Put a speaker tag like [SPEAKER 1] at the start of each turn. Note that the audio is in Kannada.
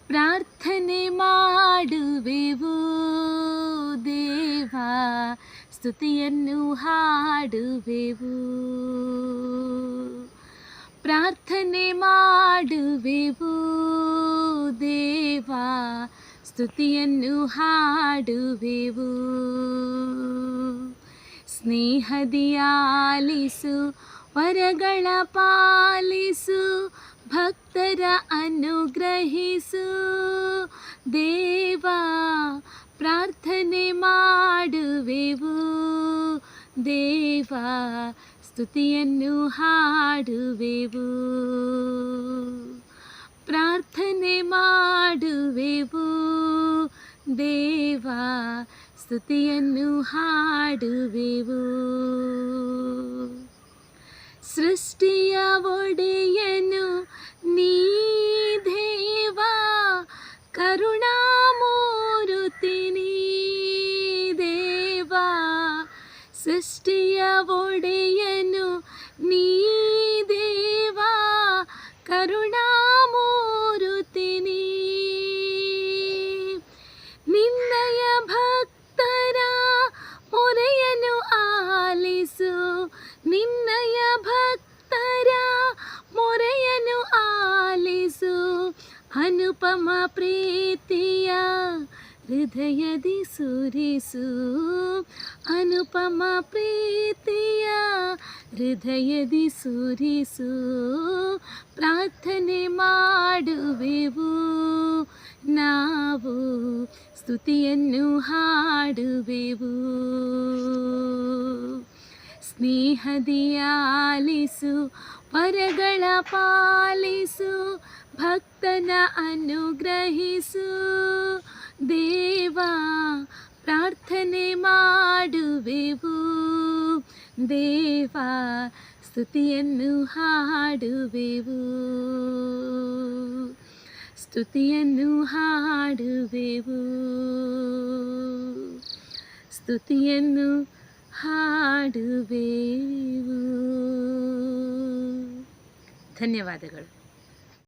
[SPEAKER 1] ಪ್ರಾರ್ಥನೆ ಮಾಡುವೆವು ದೇವಾ, ಸ್ತುತಿಯನ್ನು ಹಾಡುವೆವು. ಪ್ರಾರ್ಥನೆ ಮಾಡುವೆವು ದೇವಾ, ಸ್ತುತಿಯನ್ನು ಹಾಡುವೆವು. ಸ್ನೇಹದಿ ಆಲಿಸು, ವರಗಳ ಪಾಲಿಸು, ಭಕ್ತರ ಅನುಗ್ರಹಿಸು ದೇವಾ. ಪ್ರಾರ್ಥನೆ ಮಾಡುವೆವು ದೇವಾ, ಸ್ತುತಿಯನ್ನು ಹಾಡುವೆವು. ಪ್ರಾರ್ಥನೆ ಮಾಡುವೆವು ದೇವಾ, ಸ್ತುತಿಯನ್ನು ಹಾಡುವೆವು. ಸೃಷ್ಟಿಯ ಒಡೆಯನು ನೀ ದೇವಾ, ಕರುಣಾಮೂರ್ತಿ ನೀ ದೇವಾ. ಸೃಷ್ಟಿಯ ಒಡೆಯನು ನೀ ದೇವಾ, ಕರುಣಾಮೂರ್ತಿ ನೀ. ನಿನ್ನಯ ಭಕ್ತರ ಮೊರೆಯನ್ನು ಆಲಿಸು, ನಿನ್ನಯ ಭಕ್ತರ ಮೊರೆಯನ್ನು ಆಲಿಸು. ಅನುಪಮ ಪ್ರೀತಿಯ ಹೃದಯದಿ ಸುರಿಸು, ಅನುಪಮ ಪ್ರೀತಿಯ ಹೃದಯದಿ ಸುರಿಸು. ಪ್ರಾರ್ಥನೆ ಮಾಡುವೆವು ನಾವು, ಸ್ತುತಿಯನ್ನು ಹಾಡುವೆವು. ಸ್ನೇಹದಿ ಆಲಿಸು, ವರಗಳ ಪಾಲಿಸು, ಭಕ್ತನ ಅನುಗ್ರಹಿಸು ದೇವಾ. ಪ್ರಾರ್ಥನೆ ಮಾಡುವೆವು ದೇವಾ, ಸ್ತುತಿಯನ್ನು ಹಾಡುವೆವು. ಸ್ತುತಿಯನ್ನು ಹಾಡುವೆವು, ಸ್ತುತಿಯನ್ನು ಹಾಡುವೆವು. ಧನ್ಯವಾದಗಳು.